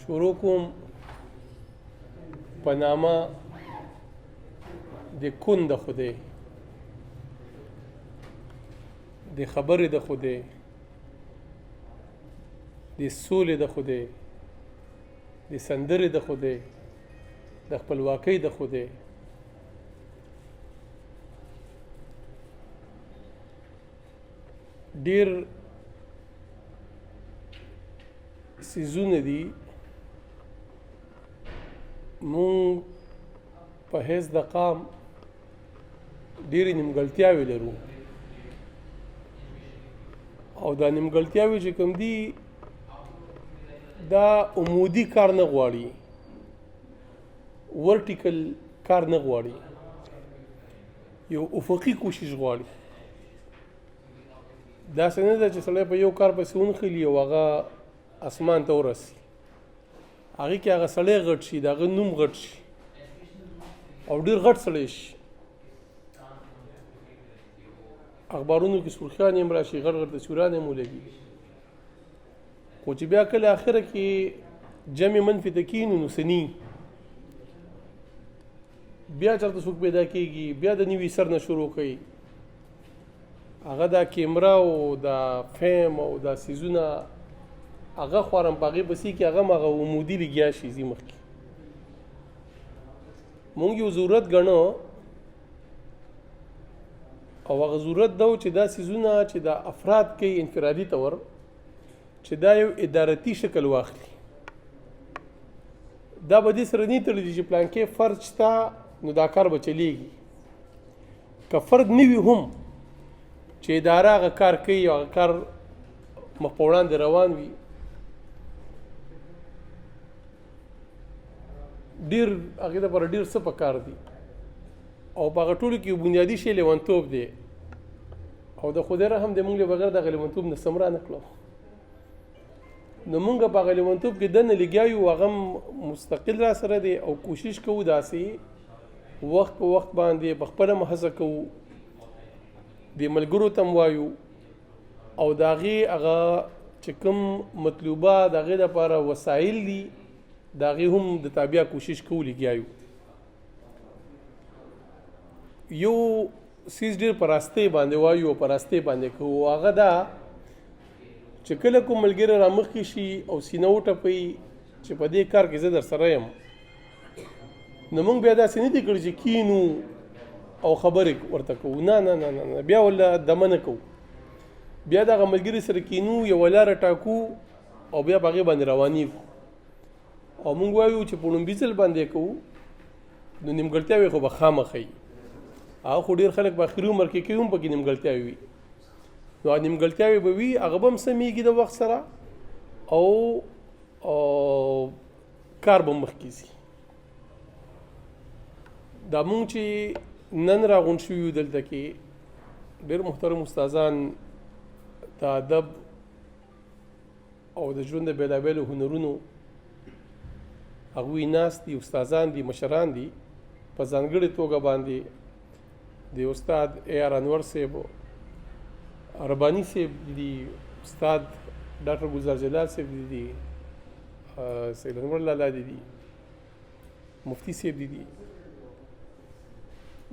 شروع کوم په نامه د کون د خدای، د خبرې د خدای، د سولې د خدای، د سندرې د خدای، د خپلواکۍ د خدای. ډیر سیزونه دي مونږ په حیث د قام ډېرې نیمګړتیاوې لرو، او دا نیمګړتیاوې چې کوم دي دا عمودي کار نه غواړي، ورټیکل کار نه غواړي، یو افقي کوشش غواړي. داسې نه ده چې سړی په یو کار پسې ونښلي او هغه اسمان ته ورسي، هغې کې هغه سړی غټ شي، د هغه نوم غټ شي او ډېر غټ سړی شي. اخبارونو کې سرخیان یې هم راشي، غټ غټ تصویران یې هم ولګي، خو چې بیا کله آخره کې جمع منفي ته کښېنو نو سني بیا چېرته څوک پیدا کېږي، بیا د نوي سر نه شروع کوي. هغه دا کیمرا او دا فیم او دا سیزونه هغه خوارم په هغې پسې کې هغه هم هغه عمودي لګیا شي ځي مخکې. مونږ یو ضرورت ګڼو او هغه ضرورت دا و چې دا سیزونه چې دا افراد کوي انفرادي طور چې دا یو ادارتي شکل واخلي. دا به دې سره نه تړلي چې پلانکې فرد شته نو دا کار به چلیږي. که فرد نه وي هم چې اداره هغه کار کوي او هغه کار مخ په وړاندې روان وي، ډېر هغې دپاره ډېر څه پکار دي، او په هغه ټولو کې یو بنیادي شی لیونتوب دی، او د خدای رحم دی مونږ له بغیر دغه لیونتوب نه څه نه کړو. نو مونږ په هغه لیونتوب کې دننه لګیا یو، هغه مستقل را سره دی او کوشش کوو داسې وخت په وخت باندې په خپله هم هڅه کوو، د ملګرو ته هم وایو، او د هغې هغه چې کوم مطلوبه د هغې دپاره وسایل دي د هغې هم د تابع کوشش کوو لګیا یو. یو سیز ډېر په راستۍ باندې وایو او په راستۍ باندې کوو، هغه دا چې کله کوم ملګری را مخکې شي او سینه وټپوي چې په دې کار کې زه در سره یم، نو موږ بیا داسې نه دي کړي چې کینو او خبرې ورته کوو، نه نه نه نه، بیا ولا دمه نه کوو، بیا دغه ملګري سره کینو، یوه لاره ټاکو او بیا په هغې باندې روانېږو. او موږ وایو چې په لومبي ځل باندې کوو نو نیمګړتیاوې خو به خامخا وي، هغه خو ډېر خلک په اخري عمر کې کوي هم پکې نیمګړتیاوې وي، نو نیمګړتیاوې به وي، هغه به هم سمیږي د وخت سره او کار به مخکې ځي. دا مونږ چې نن راغونډ شوي یو دلته کې ډېر محترم استادان د ادب او د ژوند د بېلابېلو هنرونو هغوی ناست دي، استادان دي، مشران دي. په ځانګړې توګه باندې د استاد اے آر انور صاحب، رباني صاحب دي، استاد ډاکټر ګلزار جلال صاحب دي، سید انور لالا دي، مفتی صاحب دي.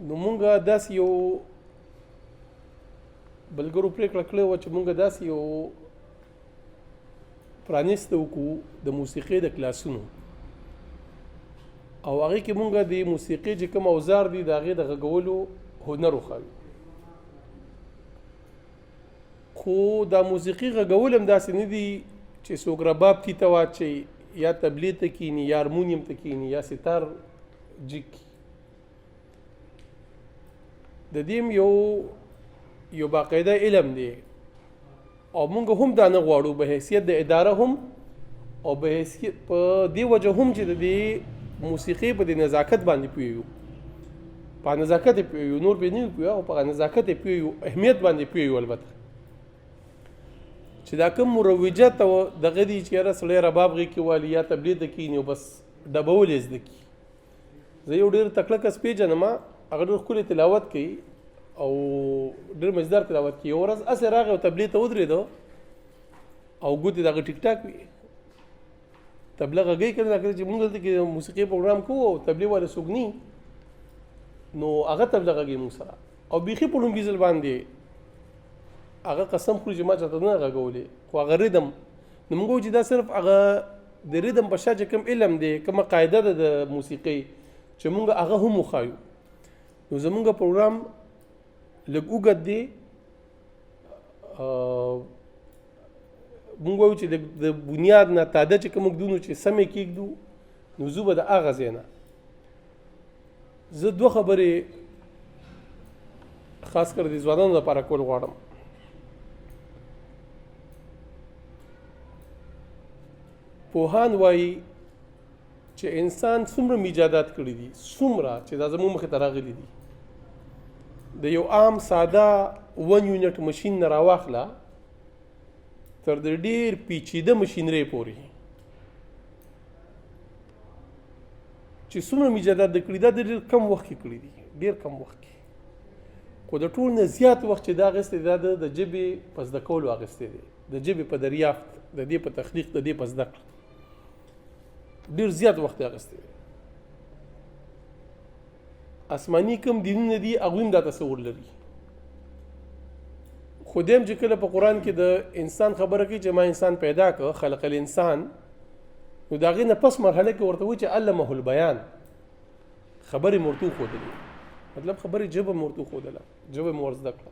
نو مونږه داسې یو ملګرو پرېکړه کړې وه چې مونږه داسې یو پرانیسته وکړو د موسیقۍ د کلاسونو، او هغې کې مونږه د موسیقۍ چې کوم اوزار دي د هغې د غږولو هنر وښایو. خو دا موسیقي غږول هم داسې نه دي چې څوک رباب تی ته واچوي، یا تبلې ته کښېني، یا هارمونیم ته کښېني، یا ستار جګ کړي. د دې یو باقاعده علم دی، او مونږ هم دا نه غواړو په حیثیت د اداره هم، او په حیثیت په دې وجه هم چې د دې موسیقۍ په دې نزاکت باندې پوهیږو، په نزاکت یې پوهیږو، نور پرې نه پوهیږو، او په نزاکت یې پوهیږو، اهمیت باندې پوهیږو. البته چې دا کوم مروجات او دغه دي چې یاره سړی رباب غږ کې والي یا تبلې ته کښېني او بس ډبول یې زده کړي. زه یو ډېر تکړه کس پېژنم، هغه ډېر ښکلی تلاوت کوي او ډېر مزدار تلاوت کوي. یوه ورځ هسې راغی او تبلې ته ودرېده او ګوتې د هغه ټیک ټاک وي، تبلیغ غږی کړه کړه چې موږ دلته کې موسیقي پروګرام کوو او تبلیغ والا څوک ني نو هغه تبلیغ غږی موږ سره او بیخي په لومبي ځل باندې هغه قسم خوري چې ما چاته نه غږولې خو هغه ریدم نو موږ چې دا صرف هغه د ریدم په شا چې کوم علم دی کومه قاعده ده د موسیقي چې موږ هغه هم وښایو نو زموږ پروګرام لږ اوږد دی موږ وایو چې د بنیاد نه تاده چې کوم ږدو نو چې سمې کېږدو نو زه به د هغه ځای نه زه دوه خبرې خاص کر د ځوانانو لپاره کول غواړم پوهان وایي چې انسان څومره ایجادات کړي دي څومره چې دا زموږ مخې ته راغلي دي د یو عام ساده 1 یونټ ماشین نه راواخله تر د ډېر پیچیده ماشینرۍ پورې چې څومره ایجادات د کړي دا د ډېر کم وخت کې کړي دي ډېر کم وخت کې خو د ټول نه زیات وخت چې دا اخیستی دا د ژبې په زده کولو اخیستی دی د ژبې په دریافت د دې په تخلیق د دې په زده کړه ډېر زیات وخت یې اخیستی دی آسماني کوم دینونه دي هغوی هم دا تصور لري خو دیم چې کله په قرآن کې د انسان خبره کوي چې ما انسان پیدا کړ خلق الانسان نو د هغې نه پس مرحله کې ورته وایي چې علمه البیان خبرې مو ورته وښودلې مطلب خبرې ژبه مو ورته وښودله ژبه مو ور زده کړه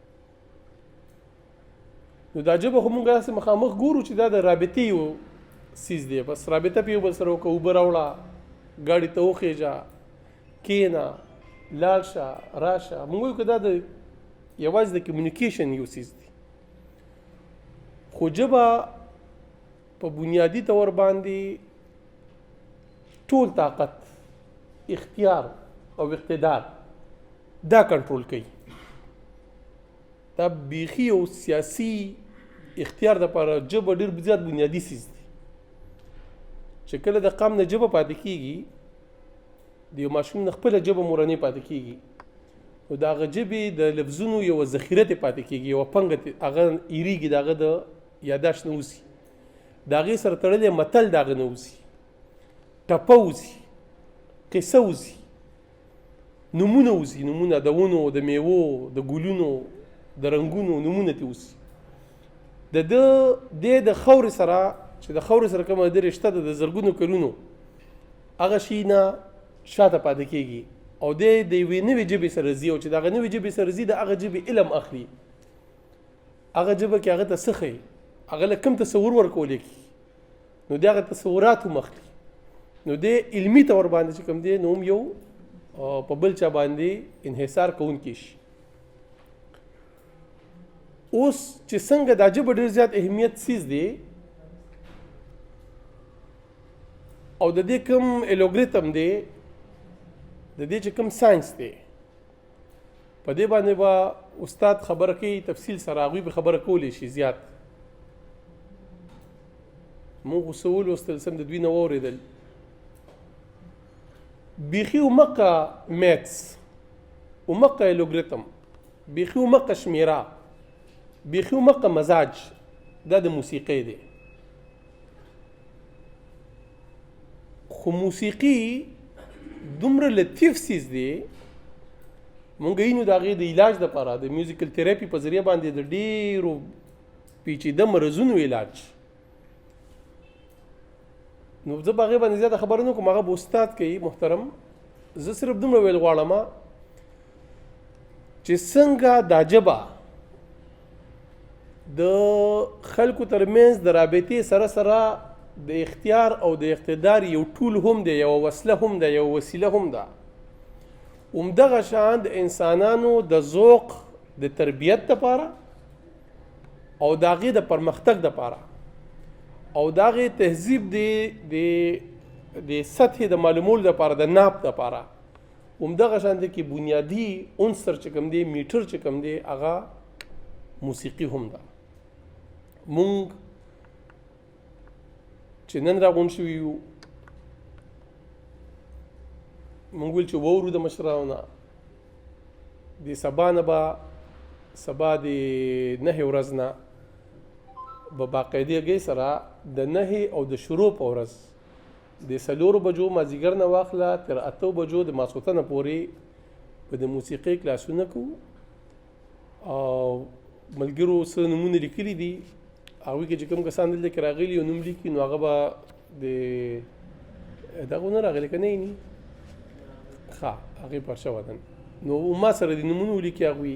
نو دا ژبه خو موږ داسې مخامخ ګورو چې دا د رابطې یو څیز دی بس رابطه په یو بل سره وکړه اوبه راوړه ګاډي ته وخېږه کښېنه لاړ شه راشه موږ وایو که دا د یوازې د کمیونیکیشن یو څیز دی خو ژبه په بنیادي طور باندې ټول طاقت اختیار او اقتدار دا کنټرول کوي دا بیخي او سیاسي اختیار دپاره ژبه ډېر زیات بنیادي څیز دی چې کله د قام نه ژبه پاتې کېږي د یو ماشوم نه خپله ژبه مورنۍ پاتې کېږي نو د هغه ژبې د لفظونو یوه ذخیره ترې پاتې کېږي یوه پنګه هغه ایریږي د هغه د یاداشت نه اوسي د هغې سره تړلی متل د هغه نه اوسي ټپه اوسي قصه اوسي نومونه اوسي نومونه د ونو د میوو د ګلونو د رنګونو نومونه ترې اوسي د د خاورې سره چې د خاورې سره کومه د رشته ده د زرګونو کلونو هغه شي نه شاته پاتې کېږي او د یوې نوې ژبې سره ځي او چې د هغه نوې ژبې سره ځي د هغه ژبې علم اخلي هغه ژبه کې هغه ته څه ښیي هغه له کوم تصور ورکولی کېږي نو د هغه تصورات هم اخلي نو د علمي طور باندې چې کوم دی نو هم یو په بل چا باندې انحصار کوونکی شي اوس چې څنګه دا ژبه ډېر زیات اهمیت څیز دی او د دې کوم الوګریتم دی د دې چې کوم ساينس دی په دې باندې به استاد خبره کوي تفصیل سره هغوی به خبره کولی شي زیات مونږ خو څه ولوستل سم د دوی نه واورېدل بیخي ومقه میتس ومقه الوګریتم بیخي ومقه شمیره بیخي ومقه مزاج دا د موسیقۍ دی خو موسیقي دومره لطیف څیز دی مونږ یې نو د هغې د علاج دپاره د میوزیکل تھراپي په ذریعه باندې د ډېرو پیچیده مرضونو علاج نو زه په هغې باندې زیاته خبره نه کوم هغه به استاد کوي محترم زه صرف دومره ویل غواړم چې څنګه دا ژبه د خلکو ترمنځ د رابطې سره سره د اختیار او د اقتدار یو ټول هم دی یو وسله هم ده یو وسیله هم ده همدغه شان د انسانانو د ذوق د تربیت دپاره او د هغې د پرمختګ دپاره او د هغې تهذیب د سطحې د معلومولو دپاره د ناپ دپاره همدغه شان دی کې بنیادي عنصر چې کوم دی میټر چې کوم دی هغه موسیقي هم ده مونږ چې نن راغونډ شوي یو مونږ ویل چې واورو د مشرانو نه د سبا نه به سبا د نهې ورځ نه به باقاعدګۍ سره د نهې او د شروع په ورځ د 4 بجو مازدیګر نه واخله تر 8 بجو د ماسخوتنه پورې په د موسیقۍ کلاسونه کوو او ملګرو څه نومونه لیکلي دي هغوی کې چې کوم کسان دلته کې راغلي او نوم لیکي نو هغه به د دغه نه راغلی که نه یې ني ښه هغې پر شوه ده نو ما سره د نومونه ولیکي هغوی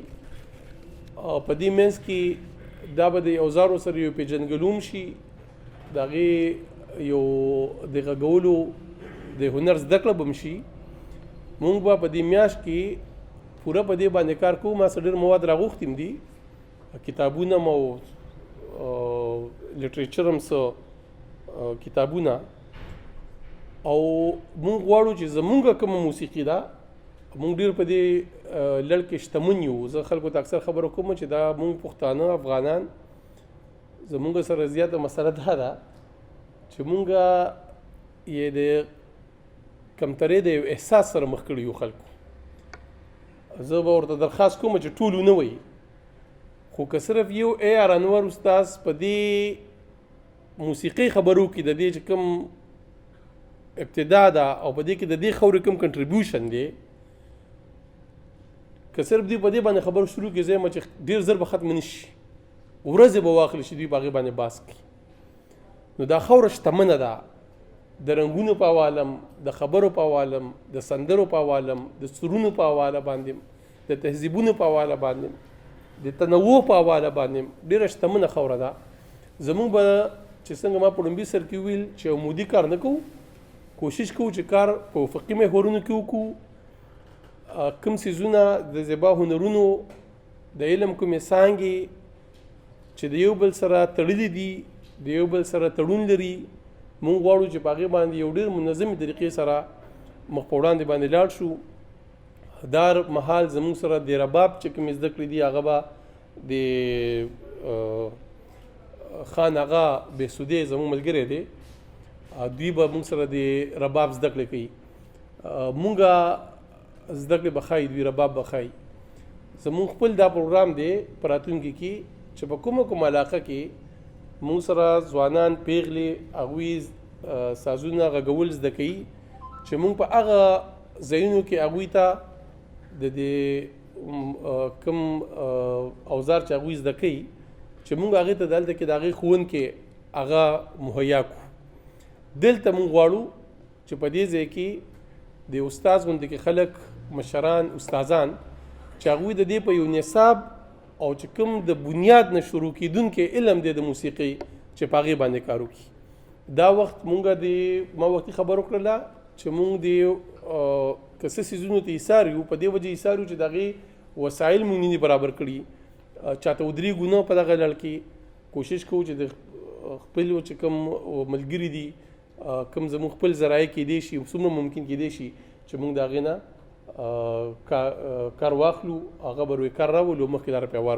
او په دې منځ کې دا به د اوزارو سره یو پېژندګلوم شي د هغې یو د غږولو د هنر زده کړه به م شي مونږ به په دې میاشت کې پوره په دې باندې کار کوو ما سره ډېر مواد راغوښتي م دي کتابونه م او لټریچر هم څه کتابونه او مونږ غواړو چې زمونږ کومه موسیقي ده مونږ ډېر په دې لړ کې شتمن یو زه خلکو ته اکثر خبره کوم چې دا مونږ پښتانه افغانان زمونږ سره زیاته مسله دا ده چې مونږ یې د کمترۍ د یو احساس سره مخ کړي یو خلکو زه به ورته درخواست کوم چې ټول ونه وایي خو که صرف یو آر انور استاذ په دې موسیقي خبرو کې د دې چې کوم ابتدا ده او په دې کې د دې خورې کوم کنټریبیوشن دی که صرف دوی په دې باندې خبرو شروع کړي زه چې ډېر زر به ختم نه شي ورځې به واخلي چې دوی په هغې باندې بحث کړي نو دا خوره شتمنه ده د رنګونو په عوالم د خبرو په عوالم د سندرو په عوالم د سرونو په حواله باندې د تهذیبونو په حواله باندې د تنوع په حواله باندې ډېره شتمنه خوره ده زمونږ به چې څنګه ما په لومبي سر کې ویل چې عمودي کار نه کوو کوشش کوو چې کار په افقي محورونو کې وکړو کوم څیزونه د زیبا هنرونو د علم کومې څانګې چې د یو بل سره تړلي دي د یو بل سره تړون لري مونږ غواړو چې په هغې باندې یو ډېر منظمې طریقې سره مخ په وړاندې باندې لاړ شو دا مهال زمونږ سره د رباب چې کومې زده کړې دي هغه به د خان آغا بهسودی زمونږ ملګری دی دوی به مونږ سره د رباب زده کړې کوي مونږ زده کړې به ښایي دوی رباب به ښایي زمونږ خپل دا پروګرام دی په راتلونکي کې چې په کومه علاقه کې مونږ سره ځوانان پیغلې هغوی سازونه غږول زده کوي چې مونږ په هغه ځایونو کې هغوی ته د دې کوم اوزار چې هغوی زده کوي چې مونږ هغې ته دلته کې د هغې ښوونکي هغه مهیا کړو دلته مونږ غواړو چې په دې ځای کې د استاد غوندې کې خلک مشران استادان چې هغوی د دې په یو نصاب او چې کوم د بنیاد نه شروع کیدونکې علم دی د موسیقي چې په هغې باندې کار وکړي دا وخت مونږ ما وختي خبر وکړله چې مونږ د که څه څیزونو ته ایثار یو په دې وجه ایثار یو چې د هغې وسایل مونږ نه برابر کړي چاته ودرېږو نه په دغه لړ کې کوشش کوو چې د خپلو چې کوم ملګري دي کوم زموږ خپل ذرایع کیدی شي څومره ممکن کیدی شي چې مونږ د هغې نه کار واخلو هغه به روی کار راولو مخکې لاره پیوار